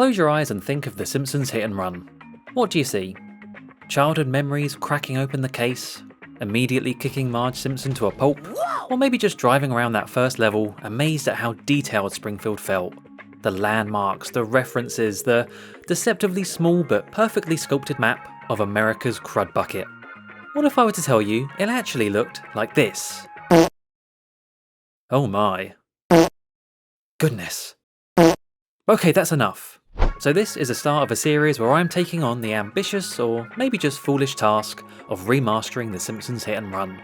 Close your eyes and think of The Simpsons Hit and Run. What do you see? Childhood memories cracking open the case, immediately kicking Marge Simpson to a pulp, or maybe just driving around that first level, amazed at how detailed Springfield felt. The landmarks, the references, the deceptively small but perfectly sculpted map of America's crud bucket. What if I were to tell you it actually looked like this? Oh my. Goodness. Okay, that's enough. So this is the start of a series where I'm taking on the ambitious, or maybe just foolish task, of remastering The Simpsons Hit and Run.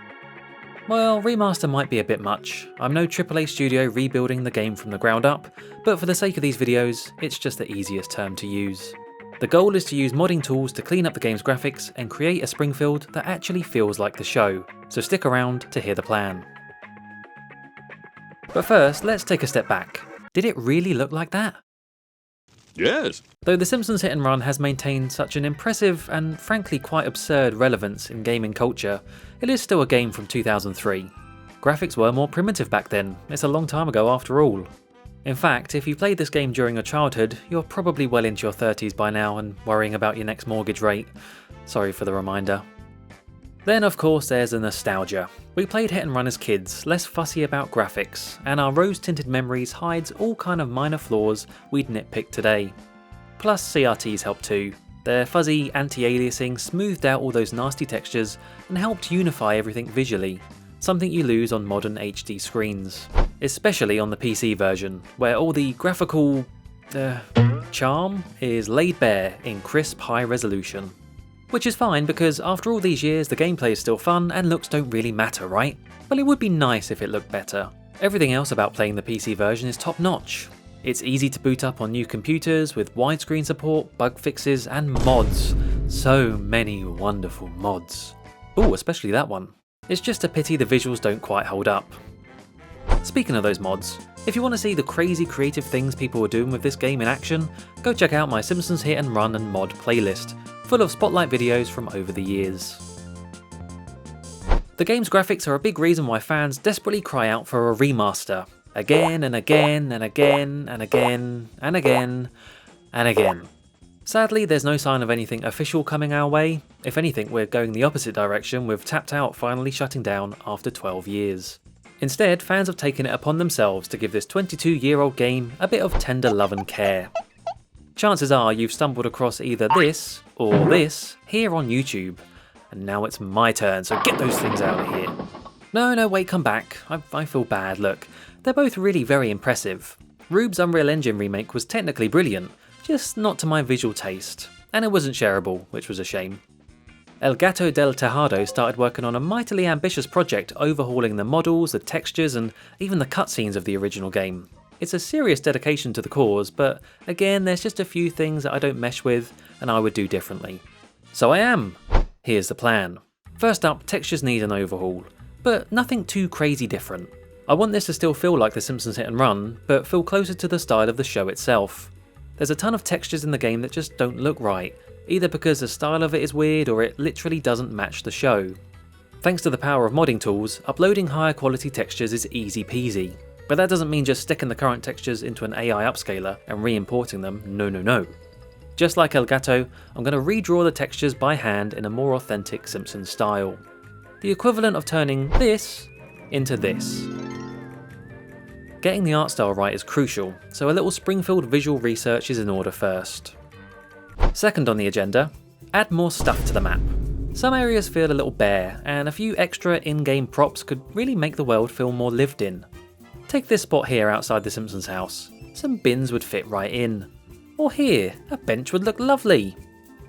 Well, remaster might be a bit much. I'm no AAA studio rebuilding the game from the ground up, but for the sake of these videos, it's just the easiest term to use. The goal is to use modding tools to clean up the game's graphics and create a Springfield that actually feels like the show, so stick around to hear the plan. But first, let's take a step back. Did it really look like that? Yes. Though The Simpsons Hit and Run has maintained such an impressive and frankly quite absurd relevance in gaming culture, it is still a game from 2003. Graphics were more primitive back then, it's a long time ago after all. In fact, if you played this game during your childhood, you're probably well into your 30s by now and worrying about your next mortgage rate. Sorry for the reminder. Then of course there's the nostalgia. We played Hit and Run as kids, less fussy about graphics, and our rose-tinted memories hides all kind of minor flaws we'd nitpick today. Plus CRTs helped too. Their fuzzy anti-aliasing smoothed out all those nasty textures and helped unify everything visually, something you lose on modern HD screens. Especially on the PC version, where all the graphical charm is laid bare in crisp high resolution. Which is fine because after all these years the gameplay is still fun and looks don't really matter, right? Well, it would be nice if it looked better. Everything else about playing the PC version is top notch. It's easy to boot up on new computers with widescreen support, bug fixes and mods. So many wonderful mods. Ooh, especially that one. It's just a pity the visuals don't quite hold up. Speaking of those mods, if you want to see the crazy creative things people were doing with this game in action, go check out my Simpsons Hit and Run and Mod playlist, full of spotlight videos from over the years. The game's graphics are a big reason why fans desperately cry out for a remaster, again and again and again and again and again and again. Sadly, there's no sign of anything official coming our way. If anything, we're going the opposite direction, with Tapped Out finally shutting down after 12 years. Instead, fans have taken it upon themselves to give this 22-year-old game a bit of tender love and care. Chances are you've stumbled across either this or this here on YouTube, and now it's my turn, so get those things out of here. No, wait, come back. I feel bad, look. They're both really very impressive. Rube's Unreal Engine remake was technically brilliant, just not to my visual taste, and it wasn't shareable, which was a shame. El Gato del Tejado started working on a mightily ambitious project overhauling the models, the textures, and even the cutscenes of the original game. It's a serious dedication to the cause, but again, there's just a few things that I don't mesh with and I would do differently. So I am. Here's the plan. First up, textures need an overhaul, but nothing too crazy different. I want this to still feel like The Simpsons Hit and Run, but feel closer to the style of the show itself. There's a ton of textures in the game that just don't look right, either because the style of it is weird or it literally doesn't match the show. Thanks to the power of modding tools, uploading higher quality textures is easy peasy. But that doesn't mean just sticking the current textures into an AI upscaler and re-importing them, no. Just like El Gato, I'm going to redraw the textures by hand in a more authentic Simpsons style. The equivalent of turning this into this. Getting the art style right is crucial, so a little Springfield visual research is in order first. Second on the agenda, add more stuff to the map. Some areas feel a little bare, and a few extra in-game props could really make the world feel more lived in. Take this spot here outside the Simpsons house. Some bins would fit right in. Or here, a bench would look lovely.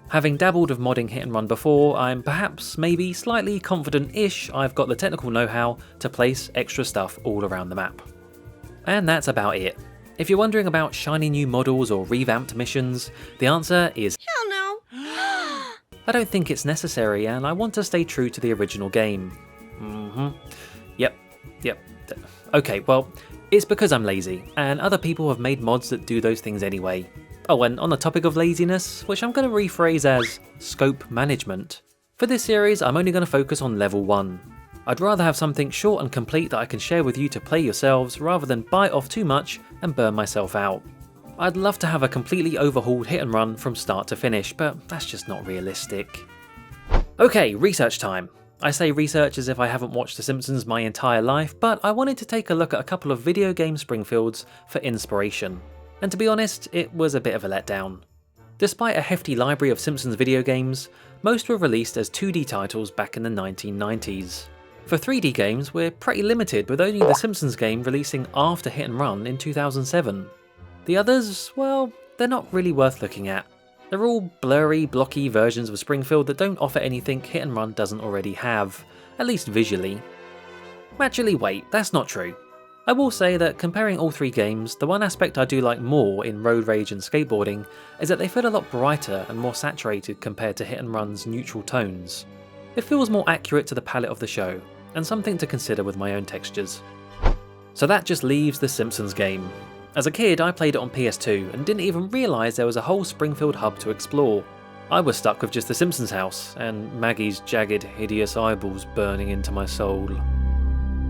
Having dabbled with modding Hit and Run before, I'm perhaps, maybe, slightly confident-ish I've got the technical know-how to place extra stuff all around the map. And that's about it. If you're wondering about shiny new models or revamped missions, the answer is hell no. I don't think it's necessary, and I want to stay true to the original game. Yep. Okay, well, it's because I'm lazy, and other people have made mods that do those things anyway. Oh, and on the topic of laziness, which I'm going to rephrase as scope management, for this series I'm only going to focus on level 1. I'd rather have something short and complete that I can share with you to play yourselves rather than bite off too much and burn myself out. I'd love to have a completely overhauled hit and run from start to finish, but that's just not realistic. Okay, research time. I say research as if I haven't watched The Simpsons my entire life, but I wanted to take a look at a couple of video game Springfields for inspiration. And to be honest, it was a bit of a letdown. Despite a hefty library of Simpsons video games, most were released as 2D titles back in the 1990s. For 3D games, we're pretty limited, with only The Simpsons game releasing after Hit and Run in 2007. The others, well, they're not really worth looking at. They're all blurry, blocky versions of Springfield that don't offer anything Hit and Run doesn't already have, at least visually. Actually wait, that's not true. I will say that comparing all three games, the one aspect I do like more in Road Rage and Skateboarding is that they feel a lot brighter and more saturated compared to Hit and Run's neutral tones. It feels more accurate to the palette of the show, and something to consider with my own textures. So that just leaves the Simpsons game. As a kid, I played it on PS2 and didn't even realise there was a whole Springfield hub to explore. I was stuck with just the Simpsons house, and Maggie's jagged, hideous eyeballs burning into my soul.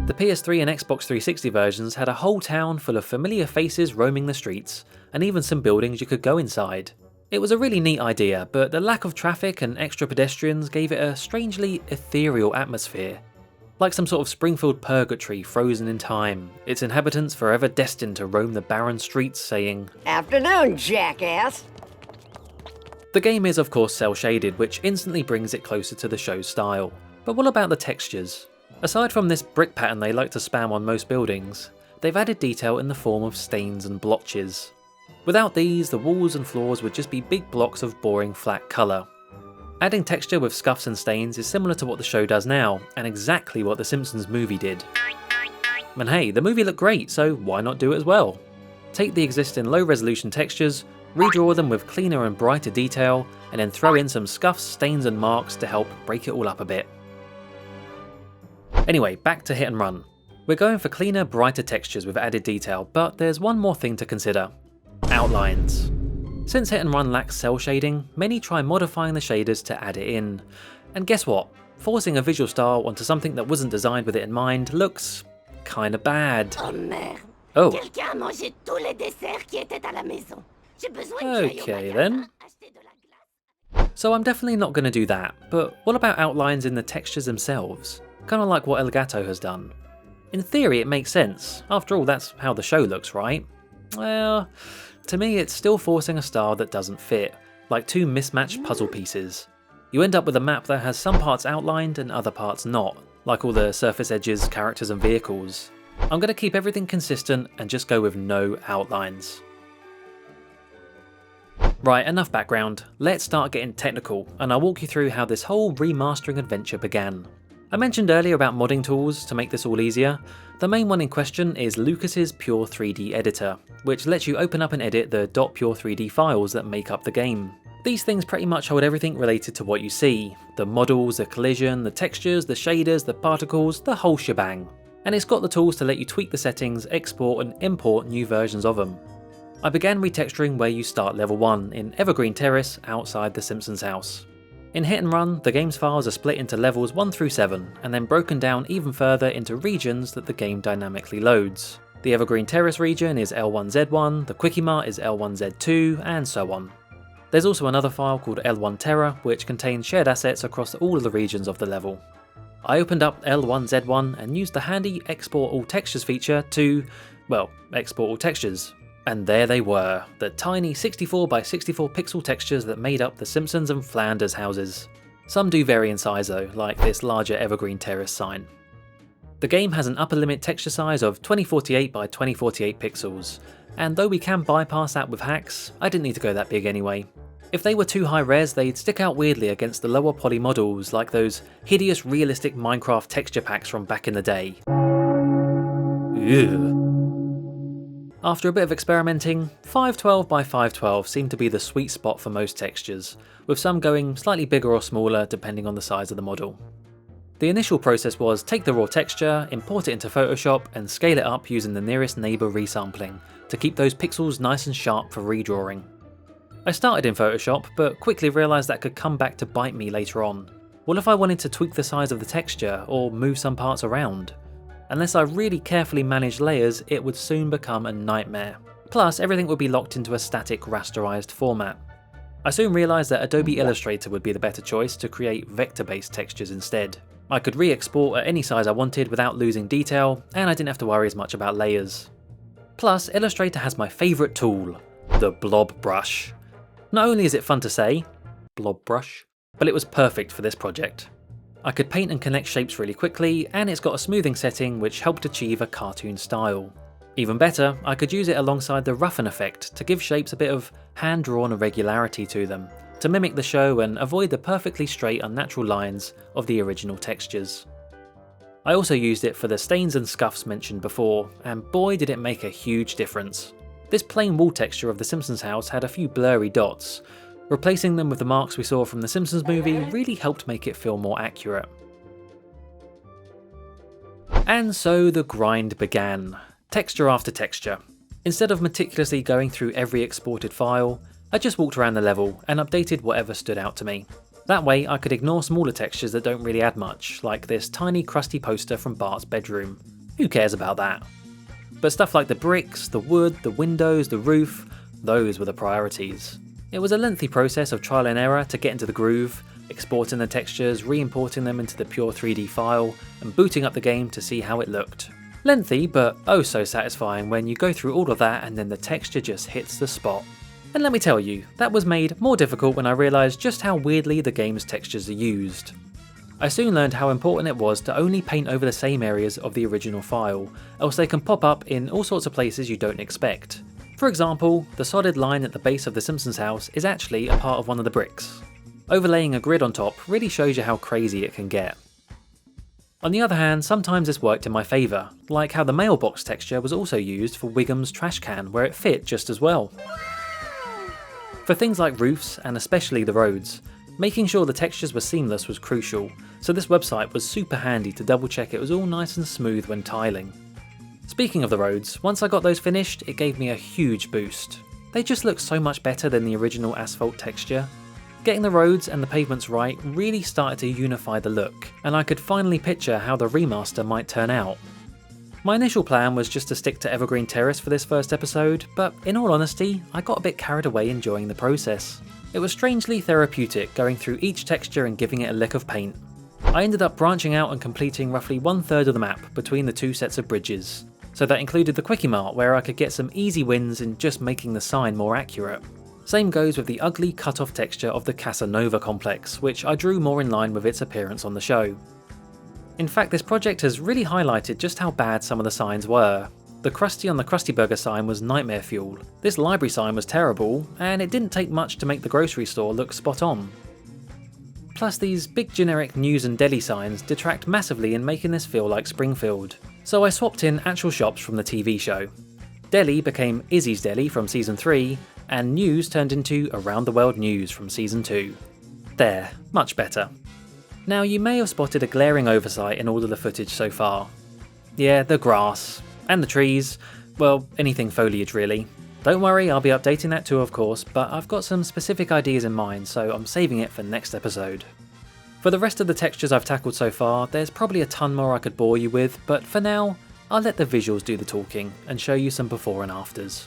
The PS3 and Xbox 360 versions had a whole town full of familiar faces roaming the streets, and even some buildings you could go inside. It was a really neat idea, but the lack of traffic and extra pedestrians gave it a strangely ethereal atmosphere. Like some sort of Springfield purgatory frozen in time, its inhabitants forever destined to roam the barren streets saying, "Afternoon, jackass!" The game is of course cel-shaded, which instantly brings it closer to the show's style. But what about the textures? Aside from this brick pattern they like to spam on most buildings, they've added detail in the form of stains and blotches. Without these, the walls and floors would just be big blocks of boring flat colour. Adding texture with scuffs and stains is similar to what the show does now, and exactly what the Simpsons movie did. And hey, the movie looked great, so why not do it as well? Take the existing low resolution textures, redraw them with cleaner and brighter detail, and then throw in some scuffs, stains and marks to help break it all up a bit. Anyway, back to Hit and Run. We're going for cleaner, brighter textures with added detail, but there's one more thing to consider. Outlines. Since Hit and Run lacks cel shading, many try modifying the shaders to add it in. And guess what? Forcing a visual style onto something that wasn't designed with it in mind looks kinda bad. Oh merde! Oh. Quelqu'un a mangé tous les desserts qui étaient à la maison. J'ai besoin Okay then. So I'm definitely not going to do that, but what about outlines in the textures themselves? Kinda like what Elgato has done. In theory it makes sense, after all that's how the show looks, right? Well, to me it's still forcing a style that doesn't fit, like two mismatched puzzle pieces. You end up with a map that has some parts outlined and other parts not, like all the surface edges, characters and vehicles. I'm going to keep everything consistent and just go with no outlines. Right, enough background, let's start getting technical and I'll walk you through how this whole remastering adventure began. I mentioned earlier about modding tools to make this all easier. The main one in question is Lucas's Pure 3D editor, which lets you open up and edit the .pure 3D files that make up the game. These things pretty much hold everything related to what you see, the models, the collision, the textures, the shaders, the particles, the whole shebang. And it's got the tools to let you tweak the settings, export and import new versions of them. I began retexturing where you start level 1 in Evergreen Terrace outside the Simpsons house. In Hit and Run, the game's files are split into levels 1 through 7, and then broken down even further into regions that the game dynamically loads. The Evergreen Terrace region is L1Z1, the Quickie-Mart is L1Z2, and so on. There's also another file called L1 Terra, which contains shared assets across all of the regions of the level. I opened up L1Z1 and used the handy Export All Textures feature to, well, export all textures. And there they were, the tiny 64 by 64 pixel textures that made up the Simpsons and Flanders houses. Some do vary in size though, like this larger Evergreen Terrace sign. The game has an upper limit texture size of 2048 by 2048 pixels, and though we can bypass that with hacks, I didn't need to go that big anyway. If they were too high res, they'd stick out weirdly against the lower poly models like those hideous realistic Minecraft texture packs from back in the day. Ugh. After a bit of experimenting, 512 by 512 seemed to be the sweet spot for most textures, with some going slightly bigger or smaller depending on the size of the model. The initial process was take the raw texture, import it into Photoshop and scale it up using the nearest neighbour resampling to keep those pixels nice and sharp for redrawing. I started in Photoshop but quickly realised that could come back to bite me later on. What if I wanted to tweak the size of the texture or move some parts around? Unless I really carefully managed layers, it would soon become a nightmare. Plus, everything would be locked into a static rasterized format. I soon realised that Adobe Illustrator would be the better choice to create vector-based textures instead. I could re-export at any size I wanted without losing detail, and I didn't have to worry as much about layers. Plus, Illustrator has my favourite tool, the blob brush. Not only is it fun to say, blob brush, but it was perfect for this project. I could paint and connect shapes really quickly, and it's got a smoothing setting which helped achieve a cartoon style. Even better, I could use it alongside the roughen effect to give shapes a bit of hand-drawn irregularity to them, to mimic the show and avoid the perfectly straight unnatural lines of the original textures. I also used it for the stains and scuffs mentioned before, and boy did it make a huge difference. This plain wall texture of the Simpsons house had a few blurry dots. Replacing them with the marks we saw from the Simpsons movie really helped make it feel more accurate. And so the grind began. Texture after texture. Instead of meticulously going through every exported file, I just walked around the level and updated whatever stood out to me. That way I could ignore smaller textures that don't really add much, like this tiny crusty poster from Bart's bedroom. Who cares about that? But stuff like the bricks, the wood, the windows, the roof, those were the priorities. It was a lengthy process of trial and error to get into the groove, exporting the textures, re-importing them into the pure 3D file, and booting up the game to see how it looked. Lengthy, but oh so satisfying when you go through all of that and then the texture just hits the spot. And let me tell you, that was made more difficult when I realised just how weirdly the game's textures are used. I soon learned how important it was to only paint over the same areas of the original file, else they can pop up in all sorts of places you don't expect. For example, the solid line at the base of the Simpsons house is actually a part of one of the bricks. Overlaying a grid on top really shows you how crazy it can get. On the other hand, sometimes this worked in my favour, like how the mailbox texture was also used for Wiggum's trash can where it fit just as well. For things like roofs, and especially the roads, making sure the textures were seamless was crucial, so this website was super handy to double check it was all nice and smooth when tiling. Speaking of the roads, once I got those finished, it gave me a huge boost. They just look so much better than the original asphalt texture. Getting the roads and the pavements right really started to unify the look, and I could finally picture how the remaster might turn out. My initial plan was just to stick to Evergreen Terrace for this first episode, but in all honesty, I got a bit carried away enjoying the process. It was strangely therapeutic going through each texture and giving it a lick of paint. I ended up branching out and completing roughly 1/3 of the map between the two sets of bridges, so that included the Quickie Mart where I could get some easy wins in just making the sign more accurate. Same goes with the ugly cut-off texture of the Casanova complex, which I drew more in line with its appearance on the show. In fact, this project has really highlighted just how bad some of the signs were. The Krusty on the Krusty Burger sign was nightmare fuel, this library sign was terrible, and it didn't take much to make the grocery store look spot on. Plus these big generic news and deli signs detract massively in making this feel like Springfield, so I swapped in actual shops from the TV show. Deli became Izzy's Deli from Season 3, and news turned into Around the World News from Season 2. There, much better. Now you may have spotted a glaring oversight in all of the footage so far. Yeah, the grass, and the trees, well, anything foliage really. Don't worry, I'll be updating that too of course, but I've got some specific ideas in mind, so I'm saving it for next episode. For the rest of the textures I've tackled so far, there's probably a ton more I could bore you with, but for now, I'll let the visuals do the talking and show you some before and afters.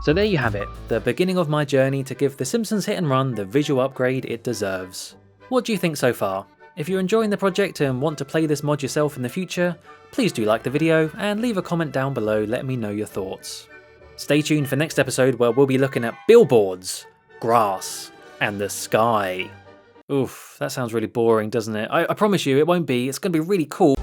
So there you have it, the beginning of my journey to give The Simpsons Hit and Run the visual upgrade it deserves. What do you think so far? If you're enjoying the project and want to play this mod yourself in the future, please do like the video and leave a comment down below letting me know your thoughts. Stay tuned for next episode where we'll be looking at billboards, grass, and the sky. Oof, that sounds really boring, doesn't it? I promise you it won't be, it's going to be really cool.